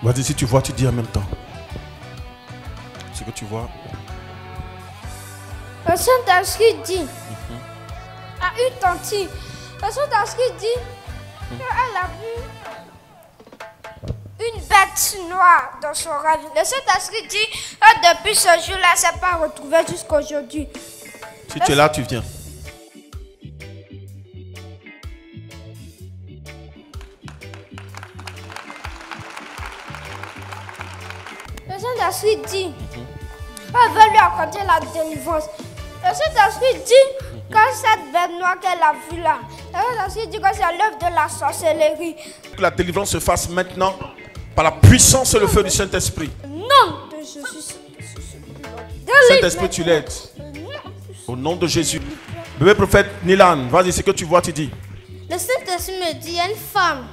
Vas-y, si tu vois, tu dis en même temps. Ce que tu vois. Le Saint-Esprit dit à une tante, le Saint-Esprit dit qu'elle a vu une bête noire dans son rêve. Le Saint-Esprit dit que depuis ce jour-là, elle ne s'est pas retrouvée jusqu'à aujourd'hui. Si tu es là, tu viens. Le Saint-Esprit dit qu'elle veut lui raconter la délivrance. Le Saint-Esprit dit que cette bête noire qu'elle a vue là, le Saint-Esprit dit que c'est l'œuvre de la sorcellerie. Que la délivrance se fasse maintenant par la puissance et le feu du Saint-Esprit. Non de Jésus. Saint-Esprit, tu l'aides. Au nom de Jésus. Bébé prophète Nilan, vas-y, ce que tu vois, tu dis. Le Saint-Esprit me dit, il y a une femme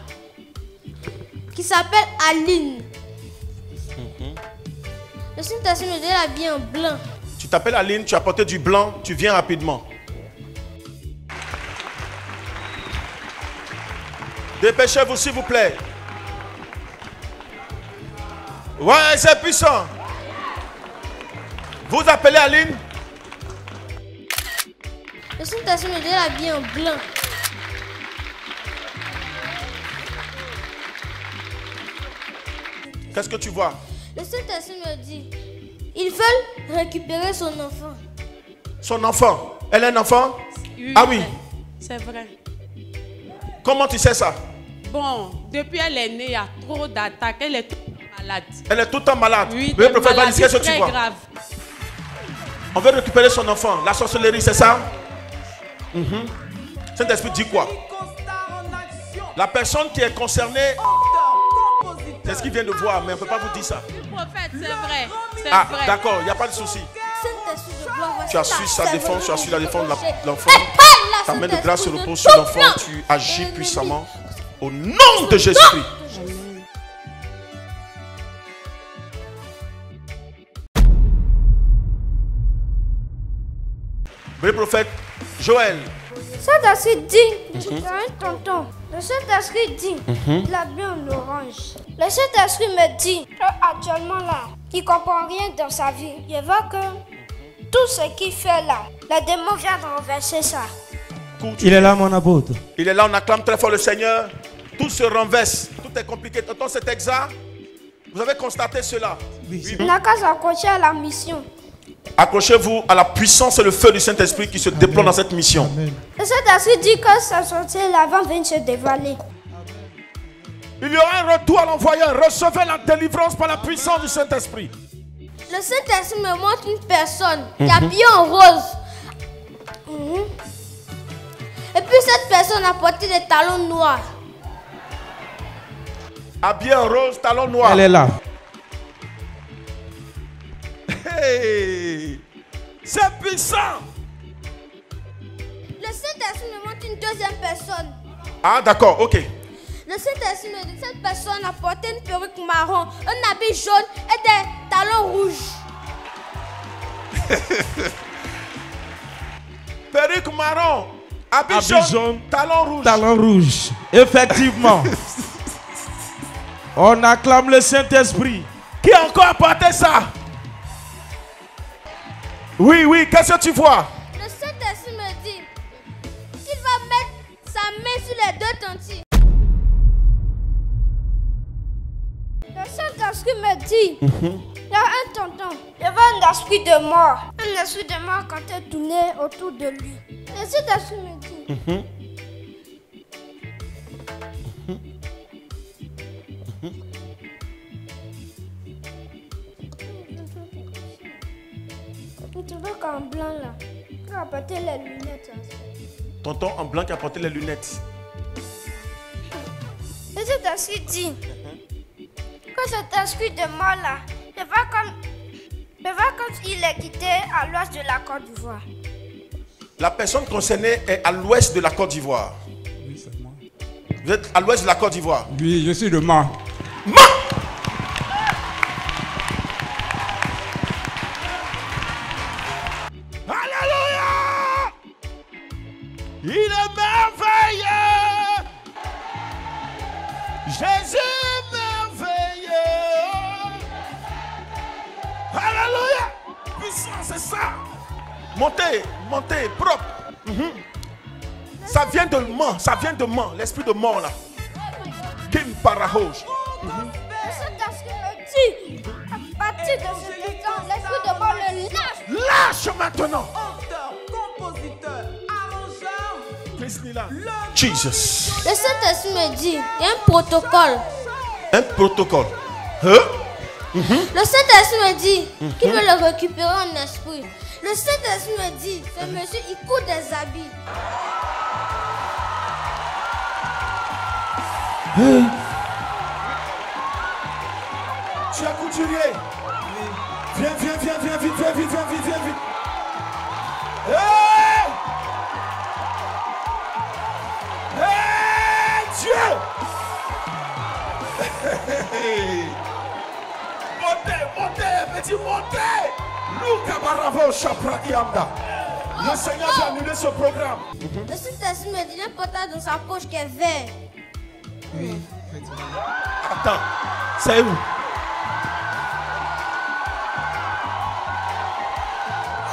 qui s'appelle Aline. Le Saint-Esprit me dit, elle habille en blanc. Tu t'appelles Aline, tu as porté du blanc, tu viens rapidement. Dépêchez-vous, s'il vous plaît. Ouais, c'est puissant. Vous appelez Aline? Le Saint-Esprit me dit, elle habille en blanc. Qu'est-ce que tu vois? Le Saint-Esprit me dit, ils veulent récupérer son enfant. Son enfant? Elle a un enfant? Oui, ah oui. C'est vrai. Comment tu sais ça? Bon, depuis elle est née, il y a trop d'attaques. Elle est tout le temps malade. Elle est tout le temps malade. Oui, Le prophète va dire, qu'est-ce que tu très vois? grave. On veut récupérer son enfant. La sorcellerie, c'est ça? Saint-Esprit dit quoi? La personne qui est concernée, c'est ce qu'il vient de voir, mais on ne peut pas vous dire ça. Prophète, c'est vrai. Ah, d'accord, il n'y a pas de souci. Tu as su sa défense, tu as su la défense de l'enfant. Ta main de grâce se repose sur l'enfant, tu agis puissamment au nom de Jésus-Christ. Le prophète Joël. Saint-Esprit dit, tu as un tonton. Le Saint-Esprit dit, il a bien en orange. Le Saint-Esprit me dit, actuellement là, il ne comprend rien dans sa vie. Je vois que tout ce qu'il fait là, le démon vient de renverser ça. Il est là, mon apôtre. Il est là, on acclame très fort le Seigneur. Tout se renverse, tout est compliqué. Tonton, c'est exact. Vous avez constaté cela? Oui. On n'a qu'à s'accrocher à la mission. Accrochez-vous à la puissance et le feu du Saint-Esprit qui se déploie dans cette mission. Amen. Le Saint-Esprit dit que sa sortie là va venir se dévoiler. Il y aura un retour à l'envoyeur. Recevez la délivrance par la puissance du Saint-Esprit. Le Saint-Esprit me montre une personne qui est habillée en rose. Et puis cette personne a porté des talons noirs. Habillé en rose, talons noirs. Elle est là. Hey, c'est puissant. Le Saint-Esprit me montre une deuxième personne. Ah, d'accord, ok. Le Saint-Esprit me dit cette personne a porté une perruque marron, un habit jaune et des talons rouges. Perruque marron, habit Habit jaune, jaune, talons rouges. Talon rouge. Effectivement. On acclame le Saint-Esprit. Qui a encore apporté ça? Oui, oui, qu'est-ce que tu vois? Le Saint-Esprit me dit qu'il va mettre sa main sur les deux tontilles. Le Saint-Esprit me dit il y a un tonton, il y avait un esprit de mort. Un esprit de mort quand il tournait autour de lui. Le Saint-Esprit me dit tu vois qu'en blanc là, il a porté les lunettes. Tonton en blanc qui a porté les lunettes. Le Saint-Esprit dit que cet esprit de mort là, je vois comme il est quitté à l'ouest de la Côte d'Ivoire. La personne concernée est à l'ouest de la Côte d'Ivoire. Oui, c'est moi. Vous êtes à l'ouest de la Côte d'Ivoire. Oui, je suis de Mans. Alléluia! Il est merveilleux! Jésus est merveilleux! c'est ça. Montez, montez, propre. Ça vient de mort, ça vient de mort, l'esprit de mort là. Kim Parahoge. Le Saint-Esprit me dit, à partir de ce instant, l'esprit de mort le lâche. Lâche maintenant. Auteur, compositeur, arrangeur. Jesus. Le Saint-Esprit me dit, il y a un protocole. Un protocole. Hein? Le Saint-Esprit me dit qu'il veut le récupérer en esprit. Le Saint-Esprit me dit, ce monsieur, il court des habits. Tu as couturier. Viens, viens, viens, viens, vite, viens, vite, viens, vite, viens, vite. Hey! Hey, Dieu! Montez, montez, petit, montez! Luka Baravo Chaprakiamda. Le Seigneur va annuler ce programme. Le Saint-Esprit me dit, il y a un portable dans sa poche qui est vert. Oui. Attends, c'est où?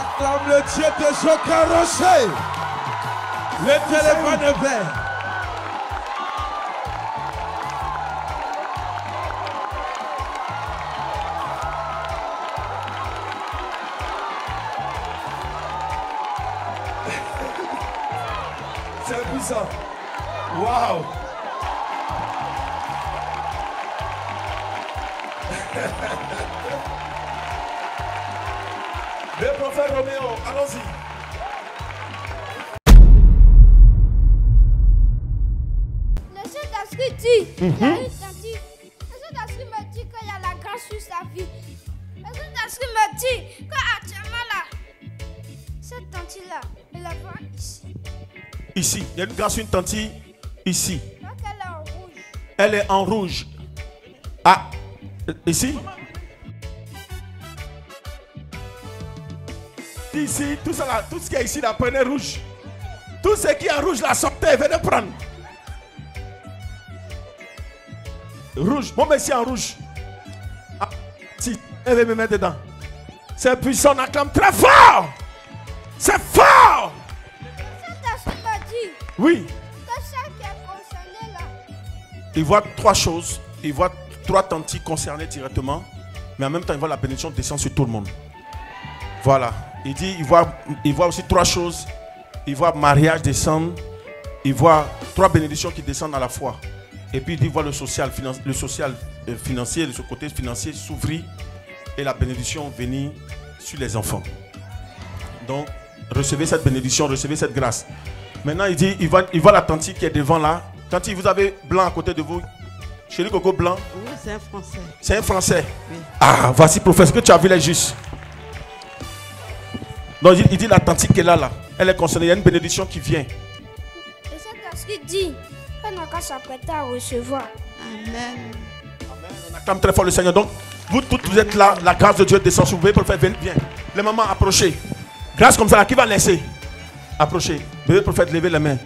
Acclame le Dieu de Jokaroché. Le téléphone est vert. C'est puissant. Waouh! Le prophète Roméo, allons-y. Le Saint-Esprit dit, il y a une tante. Le Saint-Esprit me dit qu'il y a la grâce sur sa vie. Le Saint-Esprit me dit qu'actuellement là, cette tante-là, elle la voit ici. Ici, il y a une grâce sur une tante ici. Donc elle est en rouge. Elle est en rouge. Ah, ici? Ici, tout ça là, tout ce qui est ici là, prenez rouge. Tout ce qui est en rouge là, sortez, venez prendre. Rouge, mon monsieur en rouge. Ah, si, elle veut me mettre dedans. C'est puissant, on acclame très fort. C'est fort. Saint-Esprit me dit Oui. que celle qui est concernée là, Il voit trois choses. Il voit trois tantis concernés directement. Mais en même temps, il voit la bénédiction descendre sur tout le monde. Voilà. Il dit, il voit aussi trois choses. Il voit mariage descendre. Il voit trois bénédictions qui descendent à la fois. Et puis il dit, il voit le social financier, de ce côté financier s'ouvrir et la bénédiction venir sur les enfants. Donc, recevez cette bénédiction, recevez cette grâce. Maintenant, il dit, il voit la tante qui est devant là. Tante, vous avez blanc à côté de vous. Chérie Coco blanc. Oui, c'est un Français. C'est un Français. Oui. Ah, voici, professeur, que tu as vu les justes. Donc, il dit la tante qui est là. Elle est concernée. Il y a une bénédiction qui vient. le Saint-Esprit dit qu'elle n'a qu'à s'apprêter à recevoir. Amen. On acclame très fort le Seigneur. Donc, vous toutes, vous êtes là. La grâce de Dieu descend sur vous. Bébé prophète, viens. Les mamans, approchez. Grâce comme ça, là, qui va laisser? Approchez. Bébé prophète, levez les mains.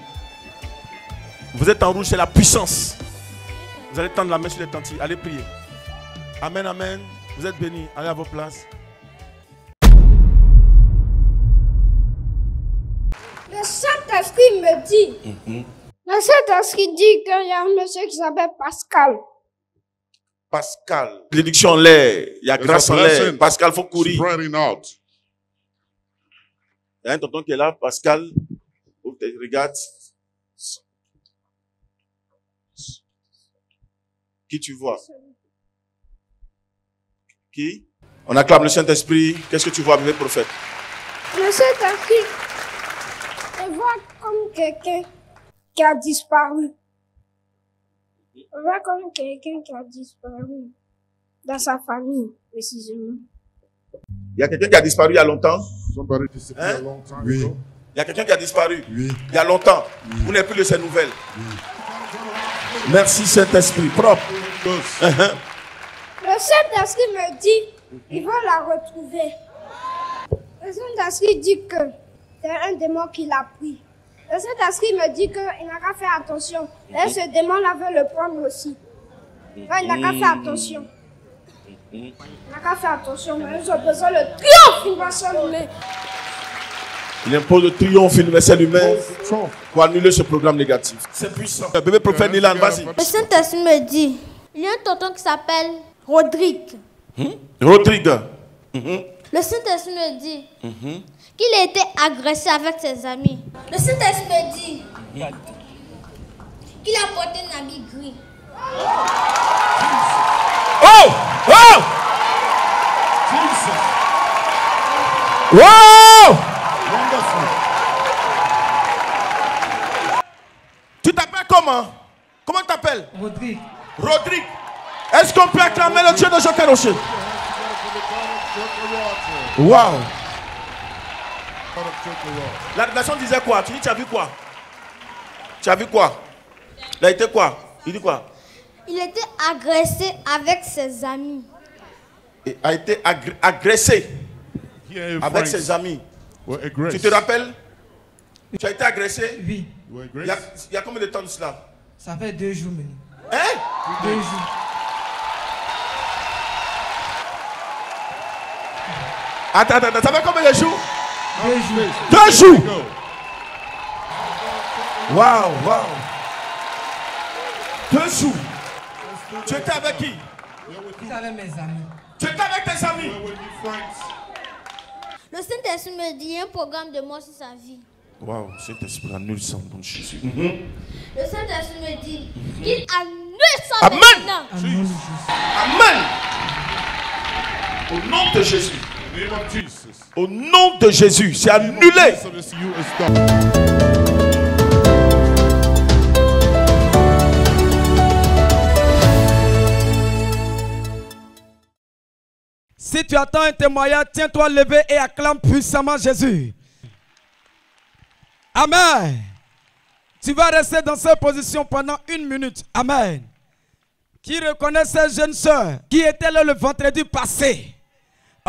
Vous êtes en rouge, c'est la puissance. Vous allez tendre la main sur les tantis. Allez prier. Amen, amen. Vous êtes bénis. Allez à vos places. Le Saint-Esprit me dit, le Saint-Esprit dit qu'il y a un monsieur qui s'appelle Pascal. Pascal. Bénédiction en l'air. Il y a There's grâce a en l'air. blessing Pascal, il faut courir. spreading out. Il y a un tonton qui est là. Pascal. Regarde. Qui tu vois? Qui? On acclame le Saint-Esprit. Qu'est-ce que tu vois, bébé prophète? Le Saint-Esprit, je vois comme quelqu'un qui a disparu. Je vois comme quelqu'un qui a disparu dans sa famille, précisément. Il y a quelqu'un qui a disparu il y a longtemps. Somebody disappeared a long time ago. Il y a quelqu'un qui a disparu Oui. il y a longtemps. Vous n'avez plus de ces nouvelles. Merci Saint-Esprit. Propre. Le Saint-Esprit me dit, il va la retrouver. Le Saint-Esprit dit que c'est un démon qui l'a pris. Le Saint-Esprit me dit qu'il n'a qu'à faire attention. Et ce démon-là veut le prendre aussi. Donc, il n'a qu'à faire attention. On n'a qu'à faire attention, mais ils ont besoin de triomphe universel humain. Il impose le triomphe universel humain pour annuler ce programme négatif. C'est puissant. Bébé prophète Nilan, vas-y. Le Saint-Esprit me dit, il y a un tonton qui s'appelle Rodrigue. Rodrigue. Le Saint-Esprit me dit qu'il a été agressé avec ses amis. Le Saint-Esprit me dit qu'il a porté un habit gris. Oh! Oh! Wow! Tu t'appelles comment? Comment tu t'appelles? Rodrigue. Rodrigue. Est-ce qu'on peut acclamer le Dieu de Joker Rocher? Wow. La révélation disait quoi? Tu dis, tu as vu quoi? Tu as vu quoi? Il a été quoi? Il dit quoi? Il était agressé avec ses amis. Il a été agressé avec ses amis. Tu te rappelles? Tu as été agressé? Oui. Il y a combien de temps de cela? Ça fait 2 jours maintenant. Hein? 2 jours. Attends, ça fait combien de jours? 2 jours. 2 jours! Waouh, waouh! 2 jours! Tu étais avec qui? J'étais avec mes amis. Tu étais avec tes amis? Le Saint-Esprit me dit il y a un programme de mort sur sa vie. Waouh, cet esprit annule son nom de Jésus. Le Saint-Esprit me dit qu'il annule son Amen. maintenant. Amen! Au nom de Jésus. Au nom de Jésus, c'est annulé. Si tu attends un témoignage, tiens-toi levé et acclame puissamment Jésus. Amen. Tu vas rester dans cette position pendant 1 minute. Amen. Qui reconnaît ces jeunes sœurs qui étaient là le vendredi passé?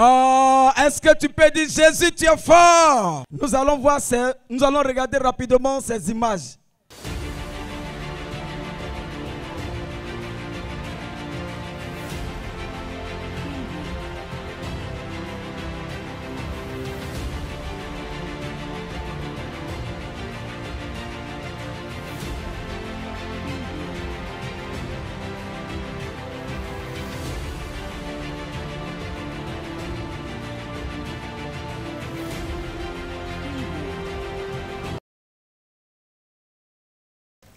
Oh, est-ce que tu peux dire Jésus, tu es fort? Nous allons regarder rapidement ces images.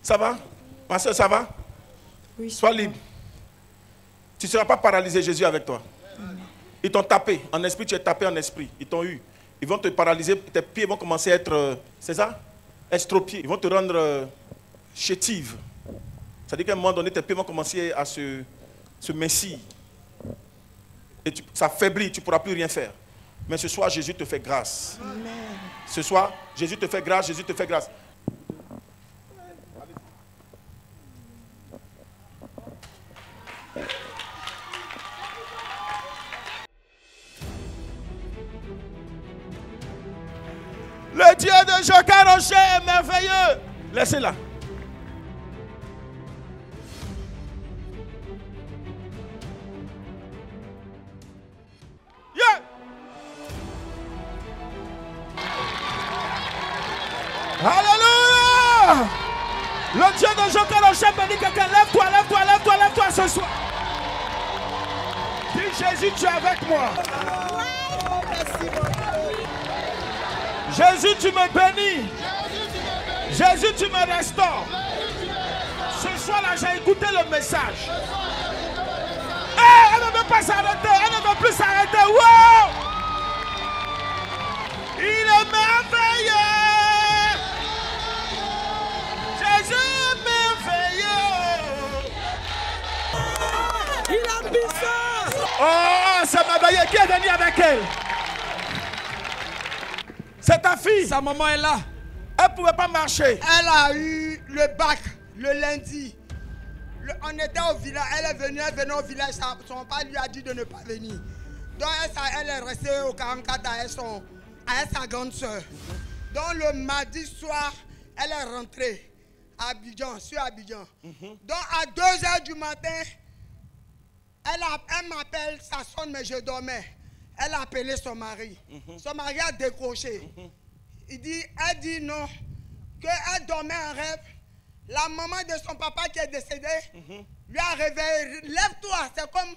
Ça va? Ma soeur, ça va? Oui. Sois libre. Tu ne seras pas paralysé, Jésus avec toi. Ils t'ont tapé. En esprit, tu es tapé en esprit. Ils t'ont eu. Ils vont te paralyser. Tes pieds vont commencer à être... c'est ça? Estropiés. Ils vont te rendre chétive. C'est-à-dire qu'à un moment donné, tes pieds vont commencer à se mincir. Et ça faiblit. Tu ne pourras plus rien faire. Mais ce soir, Jésus te fait grâce. Amen. Ce soir, Jésus te fait grâce. Jésus te fait grâce. Le Dieu de Joker Rocher est merveilleux. Laissez-la. Yeah. Alléluia. Le Dieu de Joker Rocher me dit quelqu'un, lève-toi, lève-toi, lève-toi, lève-toi ce soir. Dis Jésus, tu es avec moi. Jésus, tu me bénis. Jésus, tu me restaures. Ce soir-là, j'ai écouté le message. Elle ne veut pas s'arrêter. Elle ne veut plus s'arrêter. Wow! Il est merveilleux. Jésus est merveilleux. Il a puissance. Oh, c'est merveilleux. Qui est venu avec elle? C'est ta fille. Sa maman est là. Elle ne pouvait pas marcher. Elle a eu le bac le lundi. On était au village. Elle venait au village. Son père lui a dit de ne pas venir. Donc elle est restée au 44 avec sa grande soeur. Donc le mardi soir, elle est rentrée à Abidjan, sur Abidjan. Donc à 2h du matin, Elle m'appelle, ça sonne, mais je dormais. Elle a appelé son mari. Son mari a décroché. Elle dit non, qu'elle dormait en rêve. La maman de son papa qui est décédé lui a réveillé. Lève-toi, c'est comme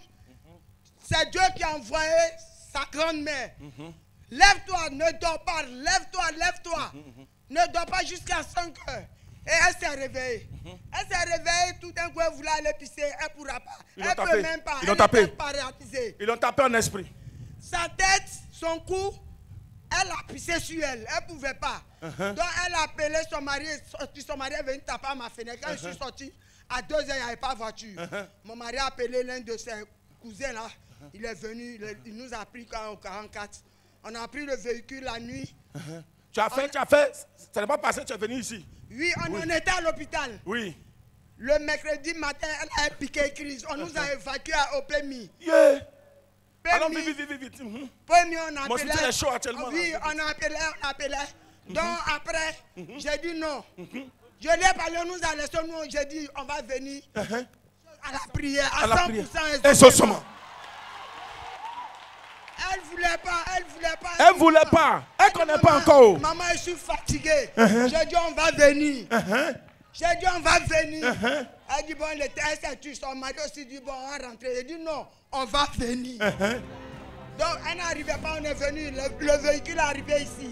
c'est Dieu qui a envoyé sa grand-mère. Lève-toi, ne dors pas, lève-toi, lève-toi. Ne dors pas jusqu'à 5 heures. Et elle s'est réveillée. Elle s'est réveillée, tout d'un coup, elle voulait aller pisser, elle ne pourra pas. Elle ne peut même pas. Ils l'ont tapé. Ils l'ont tapé en esprit. Sa tête, son cou, elle a pissé sur elle. Elle ne pouvait pas. Donc elle a appelé son mari. Son mari est venu taper à ma fenêtre. Quand je suis sorti, à 2 heures, il n'y avait pas de voiture. Mon mari a appelé l'un de ses cousins là. Il est venu, il nous a pris au 44. On a pris le véhicule la nuit. Tu as fait, ça n'est pas passé, tu es venu ici. Oui, on en était à l'hôpital. Oui. Le mercredi matin, elle a piqué crise. On nous a évacués au PMI. Yeah. PMI. Alors, vite. PMI, on a appelé. Mon soutien est chaud actuellement. Oui, on a appelé. Donc après, j'ai dit non. Je lui ai parlé, on nous a laissé, j'ai dit on va venir à la prière, à 100%. Exactement. Elle voulait pas. Elle ne connaît pas encore. Maman, je suis fatiguée. J'ai dit on va venir. Elle dit bon, elle s'est tuée. Son mari aussi dit bon, on va rentrer. Elle dit non, on va venir. Donc elle n'arrivait pas, on est venu. Le véhicule est arrivé ici.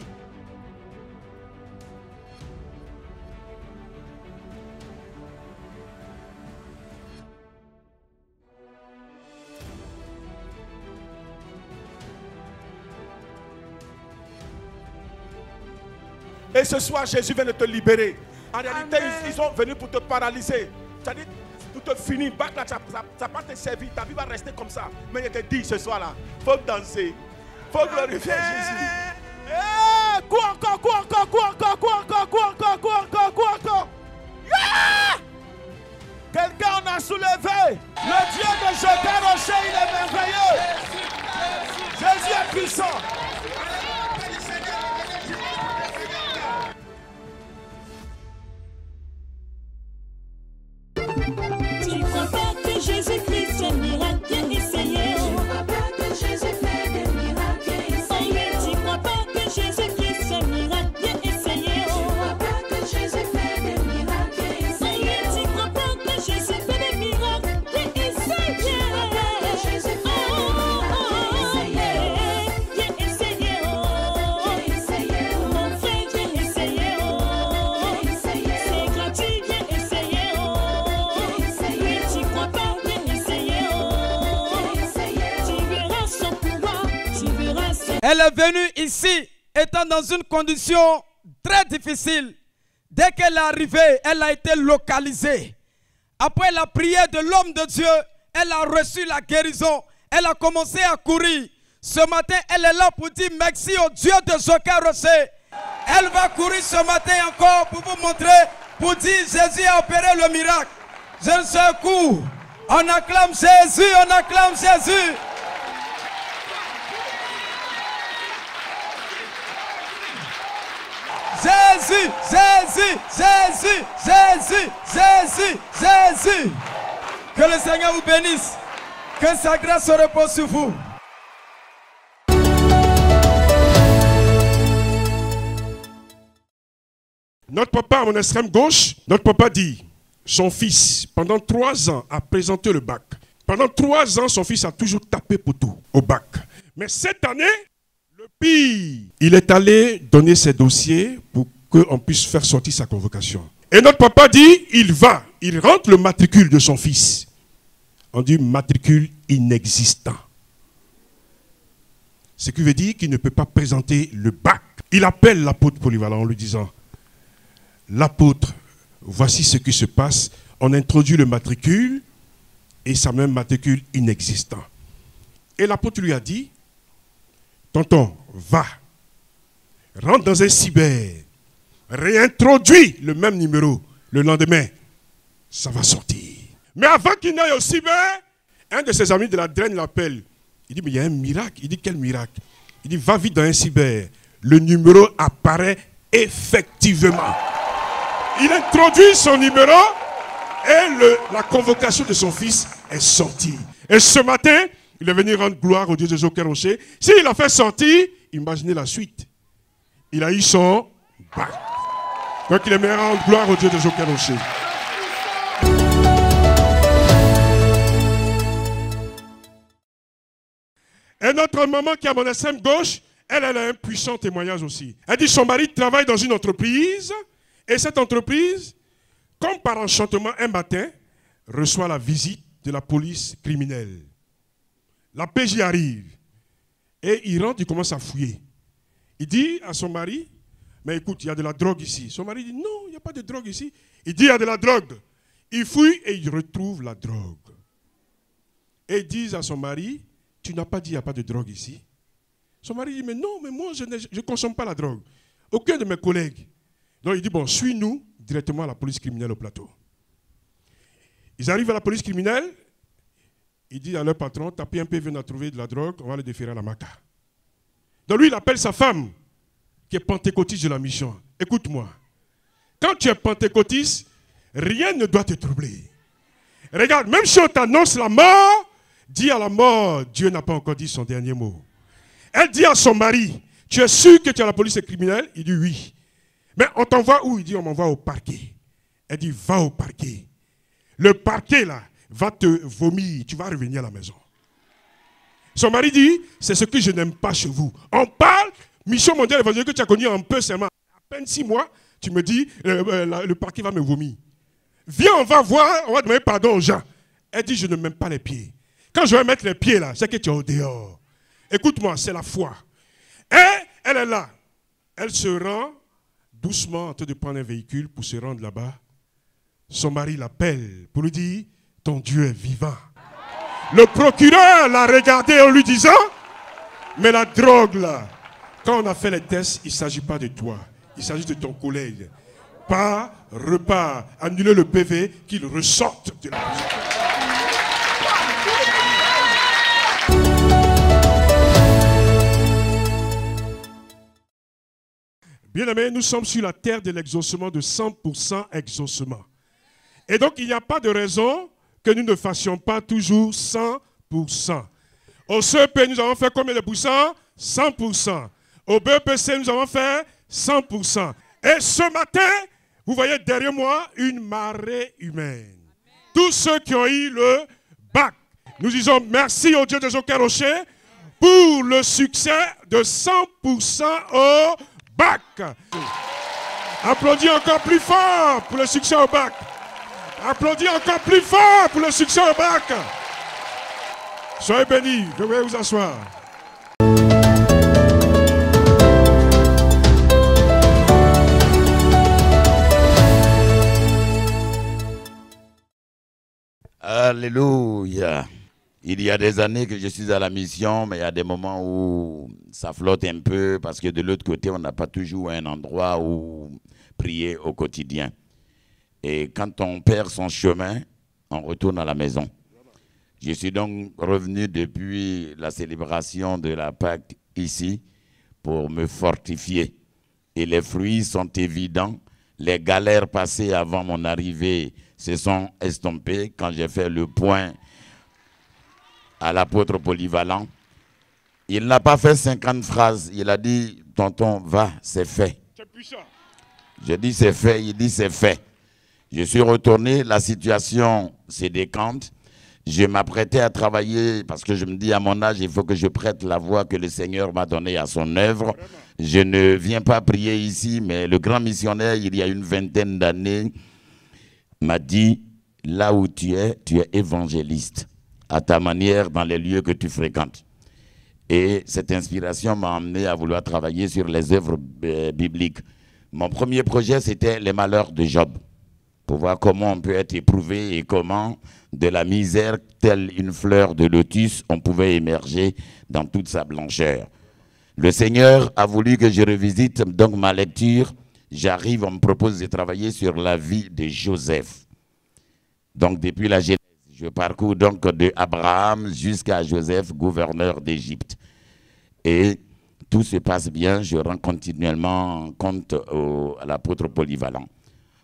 Et ce soir, Jésus vient de te libérer. En réalité, ils sont venus pour te paralyser. C'est-à-dire, pour te finir. Bac là, ça va pas te servir. Ta vie va rester comme ça. Mais je te dis ce soir-là, il faut danser. Il faut glorifier Jésus. Quoi encore. Yeah! Quelqu'un en a soulevé. Le Dieu de Joker Rocher, il est merveilleux. Jésus est puissant. Tu crois pas que Jésus-Christ est miracle, viens essayer. Tu crois pas que Jésus fait des miracles, viens essayer. Tu crois pas que Jésus-Christ est miracle, viens essayer. Tu crois pas que Jésus fait des miracles, viens essayer. Tu crois pas que Jésus fait des miracles, viens essayer. Tu crois pas que Jésus fait des miracles, viens essayer. Viens essayer. Mon frère, viens essayer. C'est gratuit, viens essayer. Elle est venue ici, étant dans une condition très difficile. Dès qu'elle est arrivée, elle a été localisée. Après la prière de l'homme de Dieu, elle a reçu la guérison. Elle a commencé à courir. Ce matin, elle est là pour dire merci au Dieu de Joker Rocher. Elle va courir ce matin encore pour vous montrer, pour dire Jésus a opéré le miracle. D'un seul coup, on acclame Jésus, on acclame Jésus. Jésus, Jésus, Jésus, Jésus, Jésus, Jésus. Que le Seigneur vous bénisse. Que sa grâce se repose sur vous. Notre papa, à mon extrême gauche, notre papa dit, son fils, pendant 3 ans, a présenté le bac. Pendant 3 ans, son fils a toujours tapé pour tout au bac. Mais cette année, le pire, il est allé donner ses dossiers pour qu'on puisse faire sortir sa convocation. Et notre papa dit, il rentre le matricule de son fils. On dit matricule inexistant. Ce qui veut dire qu'il ne peut pas présenter le bac. Il appelle l'apôtre polyvalent en lui disant, l'apôtre, voici ce qui se passe. On introduit le matricule et ça même matricule inexistant. Et l'apôtre lui a dit, tonton, va, rentre dans un cyber, réintroduis le même numéro. Le lendemain, ça va sortir. Mais avant qu'il n'aille au cyber, un de ses amis de la draine l'appelle. Il dit, mais il y a un miracle. Il dit, quel miracle? Il dit, va vite dans un cyber. Le numéro apparaît effectivement. Il introduit son numéro et la convocation de son fils est sortie. Et ce matin, il est venu rendre gloire au Dieu de Joker-Rocher. S'il a fait sortir, imaginez la suite. Il a eu son bac. Donc il est venu rendre gloire au Dieu de Joker-Rocher. Et notre maman qui est à mon SM gauche, elle a un puissant témoignage aussi. Elle dit que son mari travaille dans une entreprise et cette entreprise, comme par enchantement un matin, reçoit la visite de la police criminelle. La PJ arrive et il rentre, il commence à fouiller. Il dit à son mari, mais écoute, il y a de la drogue ici. Son mari dit, non, il n'y a pas de drogue ici. Il dit, il y a de la drogue. Il fouille et il retrouve la drogue. Et ils disent à son mari, tu n'as pas dit qu'il n'y a pas de drogue ici. Son mari dit, mais non, mais moi, je ne consomme pas la drogue. Aucun de mes collègues. Donc il dit, bon, suis-nous directement à la police criminelle au plateau. Ils arrivent à la police criminelle. Il dit à leur patron, tapez un PV, on a trouvé de la drogue, on va le déférer à la MACA. Donc lui, il appelle sa femme, qui est pentecôtiste de la mission. Écoute-moi, quand tu es pentecôtiste, rien ne doit te troubler. Regarde, même si on t'annonce la mort, dis à la mort, Dieu n'a pas encore dit son dernier mot. Elle dit à son mari, tu es sûr que tu es à la police criminelle? Il dit oui. Mais on t'envoie où? Il dit, on m'envoie au parquet. Elle dit, va au parquet. Le parquet là, va te vomir, tu vas revenir à la maison. Son mari dit, c'est ce que je n'aime pas chez vous. On parle, mission mondiale évangélique que tu as connue un peu seulement, à peine 6 mois, tu me dis, le parquet va me vomir. Viens, on va voir, on va demander pardon aux gens. Elle dit, je ne m'aime pas les pieds. Quand je vais mettre les pieds là, c'est que tu es au dehors. Écoute-moi, c'est la foi. Et elle est là. Elle se rend doucement en train de prendre un véhicule pour se rendre là-bas. Son mari l'appelle pour lui dire, ton Dieu est vivant. Le procureur l'a regardé en lui disant, mais la drogue là, quand on a fait les tests, il ne s'agit pas de toi, il s'agit de ton collègue. Pas, repart, annuler le PV, qu'il ressorte de la prison. Bien-aimés, nous sommes sur la terre de l'exaucement, de 100% exaucement. Et donc, il n'y a pas de raison que nous ne fassions pas toujours 100%. Au CEP, nous avons fait combien de pourcents? 100%. Au BEPC, nous avons fait 100%. Et ce matin, vous voyez derrière moi une marée humaine. Tous ceux qui ont eu le bac. Nous disons merci au Dieu de Joker-Rocher pour le succès de 100% au bac. Applaudis encore plus fort pour le succès au bac. Applaudis encore plus fort pour le succès au bac. Soyez bénis, je vais vous asseoir. Alléluia. Il y a des années que je suis à la mission, mais il y a des moments où ça flotte un peu parce que de l'autre côté, on n'a pas toujours un endroit où prier au quotidien. Et quand on perd son chemin, on retourne à la maison. Je suis donc revenu depuis la célébration de la Pâque ici pour me fortifier. Et les fruits sont évidents. Les galères passées avant mon arrivée se sont estompées quand j'ai fait le point à l'apôtre polyvalent. Il n'a pas fait 50 phrases. Il a dit, tonton, va, c'est fait. Je dis, c'est fait. Il dit, c'est fait. Je suis retourné, la situation se décante. Je m'apprêtais à travailler parce que je me dis à mon âge, il faut que je prête la voix que le Seigneur m'a donnée à son œuvre. Je ne viens pas prier ici, mais le grand missionnaire, il y a une vingtaine d'années, m'a dit, là où tu es évangéliste, à ta manière dans les lieux que tu fréquentes. Et cette inspiration m'a amené à vouloir travailler sur les œuvres bibliques. Mon premier projet, c'était les malheurs de Job, pour voir comment on peut être éprouvé et comment, de la misère, telle une fleur de lotus, on pouvait émerger dans toute sa blancheur. Le Seigneur a voulu que je revisite donc ma lecture. J'arrive, on me propose de travailler sur la vie de Joseph. Donc depuis la Genèse, je parcours donc de Abraham jusqu'à Joseph, gouverneur d'Égypte. Et tout se passe bien, je rends continuellement compte à l'apôtre polyvalent.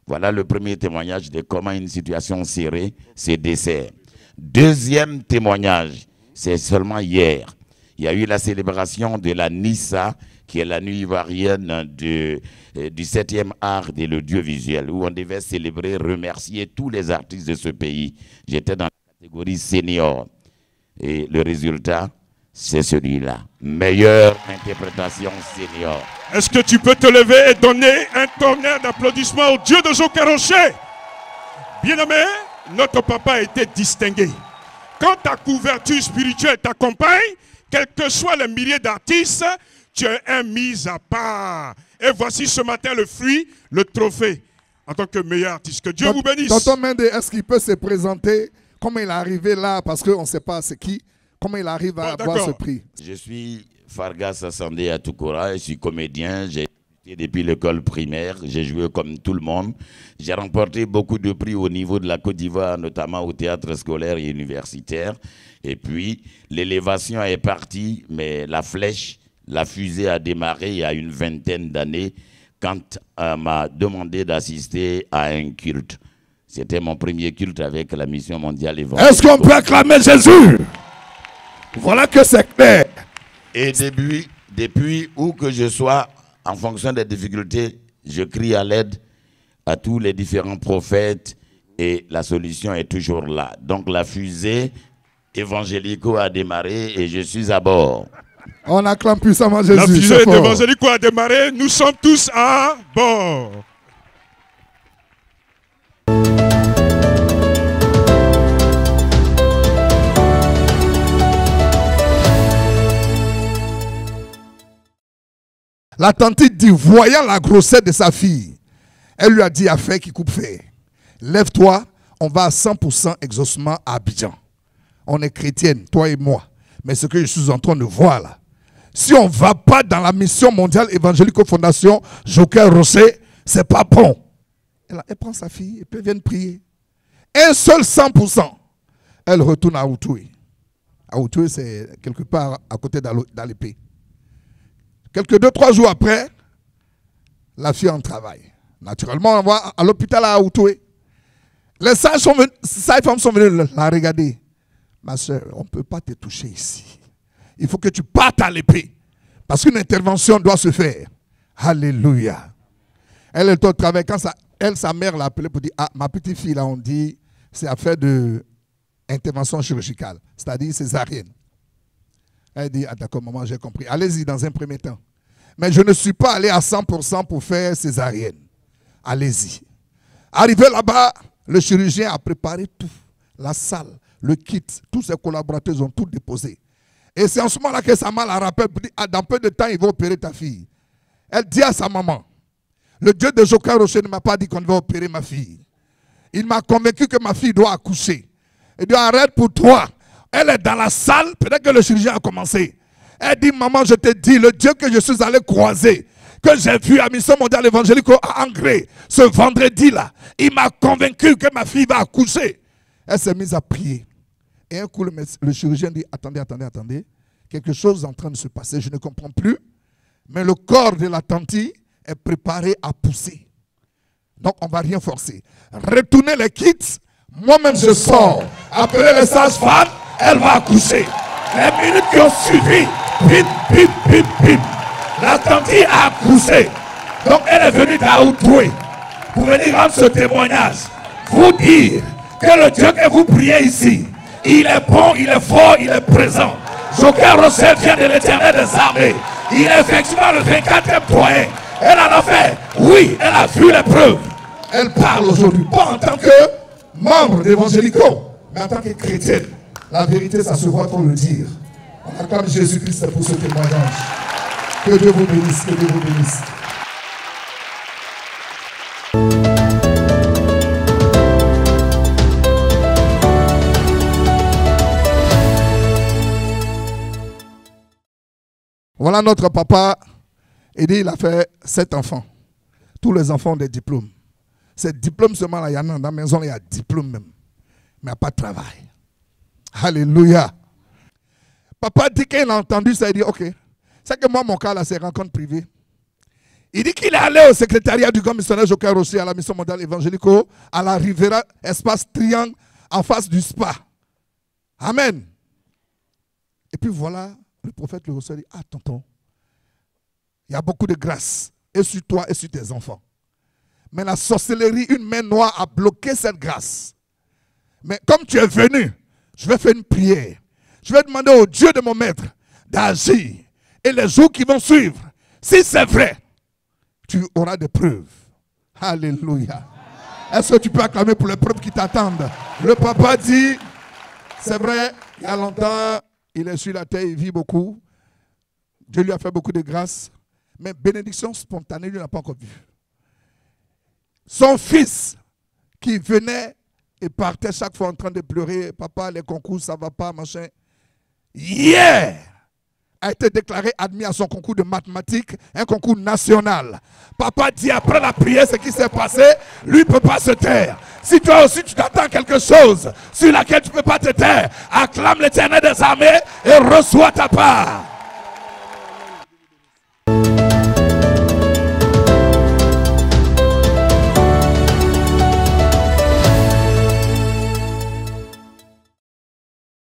Voilà le premier témoignage de comment une situation serrée se dessert. Deuxième témoignage, c'est seulement hier. Il y a eu la célébration de la Nissa, qui est la nuit ivoirienne du 7e art de l'audiovisuel, où on devait célébrer, remercier tous les artistes de ce pays. J'étais dans la catégorie senior. Et le résultat, c'est celui-là. Meilleure interprétation senior. Est-ce que tu peux te lever et donner un tonnerre d'applaudissements au Dieu de Joker-Rocher? Bien-aimé, notre papa a été distingué. Quand ta couverture spirituelle t'accompagne, quels que soient les milliers d'artistes, tu es un mis à part. Et voici ce matin le fruit, le trophée, en tant que meilleur artiste. Que Dieu vous bénisse. Tonton Mende, est-ce qu'il peut se présenter? Comment il est arrivé là? Parce qu'on ne sait pas c'est qui. Comment il arrive à avoir ce prix? Je suis Fargas Assandé Atoukora, je suis comédien. J'ai étudié depuis l'école primaire. J'ai joué comme tout le monde. J'ai remporté beaucoup de prix au niveau de la Côte d'Ivoire, notamment au théâtre scolaire et universitaire. Et puis, l'élévation est partie, mais la flèche, la fusée a démarré il y a une vingtaine d'années quand on m'a demandé d'assister à un culte. C'était mon premier culte avec la mission mondiale évangélique. Est-ce qu'on peut acclamer Jésus? Voilà que c'est clair. Et depuis où que je sois, en fonction des difficultés, je crie à l'aide à tous les différents prophètes et la solution est toujours là. Donc la fusée évangélico a démarré et je suis à bord. On acclame puissamment Jésus. La fusée évangélico a démarré, nous sommes tous à bord. La tante dit, voyant la grossesse de sa fille, elle lui a dit à Fer qui coupe fer, lève-toi, on va à 100% exaucement à Abidjan. On est chrétienne, toi et moi. Mais ce que je suis en train de voir là, si on ne va pas dans la mission mondiale évangélique Fondation Joker-Rocher, c'est pas bon. Elle prend sa fille et puis elle vient prier. Un seul 100%. Elle retourne à Outoué. À Outoué, c'est quelque part à côté d'Alépé. Quelques 2-3 jours après, la fille en travail. Naturellement, on va à l'hôpital à Outoué. Les sages-femmes sont venues la regarder. Ma soeur, on ne peut pas te toucher ici. Il faut que tu partes à l'épée. Parce qu'une intervention doit se faire. Alléluia. Elle est au travail. Quand sa mère l'a appelée pour dire, ah, ma petite fille, là, on dit, c'est affaire d'intervention chirurgicale. C'est-à-dire césarienne. Elle dit, ah d'accord, maman, j'ai compris. Allez-y dans un premier temps. Mais je ne suis pas allé à 100% pour faire césarienne. Allez-y. Arrivé là-bas, le chirurgien a préparé tout. La salle, le kit, tous ses collaborateurs ont tout déposé. Et c'est en ce moment-là que sa maman la rappelle pour dire, ah, dans peu de temps, il va opérer ta fille. Elle dit à sa maman, le Dieu de Joker-Rocher ne m'a pas dit qu'on va opérer ma fille. Il m'a convaincu que ma fille doit accoucher. Il dit, arrête pour toi. Elle est dans la salle, peut-être que le chirurgien a commencé. Elle dit, maman, je te dis, le Dieu que je suis allé croiser, que j'ai vu à Mission Mondiale Évangélique à Angré, ce vendredi-là, il m'a convaincu que ma fille va accoucher. Elle s'est mise à prier. Et un coup, le chirurgien dit, attendez, attendez. Quelque chose est en train de se passer, je ne comprends plus. Mais le corps de la tante est préparé à pousser. Donc, on ne va rien forcer. Retournez les kits. Moi-même, je sors. Appelez les sages-femmes. Elle va accoucher. Les minutes qui ont suivi, bip, bip, bip, bip. La tante a accouché. Donc elle est venue d'Aoutoué pour venir rendre ce témoignage. Vous dire que le Dieu que vous priez ici, il est bon, il est fort, il est présent. Joker-Rocher vient de l'Éternel des armées. Il est effectivement le 24e doyen. Elle en a fait. Oui, elle a vu les preuves. Elle parle aujourd'hui, pas en tant que membre d'Évangélico, mais en tant que chrétienne. La vérité, ça se voit pour le dire. On acclame Jésus-Christ pour ce témoignage. Que Dieu vous bénisse, que Dieu vous bénisse. Voilà notre papa. Il dit il a fait 7 enfants. Tous les enfants ont des diplômes. Ces diplômes seulement, là, il y en a dans la maison, il y a diplôme même. Mais il n'y a pas de travail. Alléluia. Papa dit qu'il a entendu ça, il dit ok. C'est que moi, mon cas là, c'est rencontre privée. Il dit qu'il est allé au secrétariat du grand missionnaire Joker-Rocher à la mission mondiale évangélique à la Rivera Espace Triangle en face du spa. Amen. Et puis voilà, le prophète le reçoit et dit, ah tonton, il y a beaucoup de grâce, et sur toi et sur tes enfants. Mais la sorcellerie, une main noire a bloqué cette grâce. Mais comme tu es venu, je vais faire une prière. Je vais demander au Dieu de mon maître d'agir. Et les jours qui vont suivre, si c'est vrai, tu auras des preuves. Alléluia. Est-ce que tu peux acclamer pour les preuves qui t'attendent? Le papa dit, c'est vrai, il y a longtemps, il est sur la terre, il vit beaucoup. Dieu lui a fait beaucoup de grâce. Mais bénédiction spontanée, il n'a pas encore vu. Son fils, qui venait et partait chaque fois en train de pleurer, papa, les concours, ça ne va pas, machin. Hier, a été déclaré admis à son concours de mathématiques, un concours national. Papa dit après la prière ce qui s'est passé, lui ne peut pas se taire. Si toi aussi tu t'attends quelque chose sur laquelle tu ne peux pas te taire, acclame l'Éternel des armées et reçois ta part.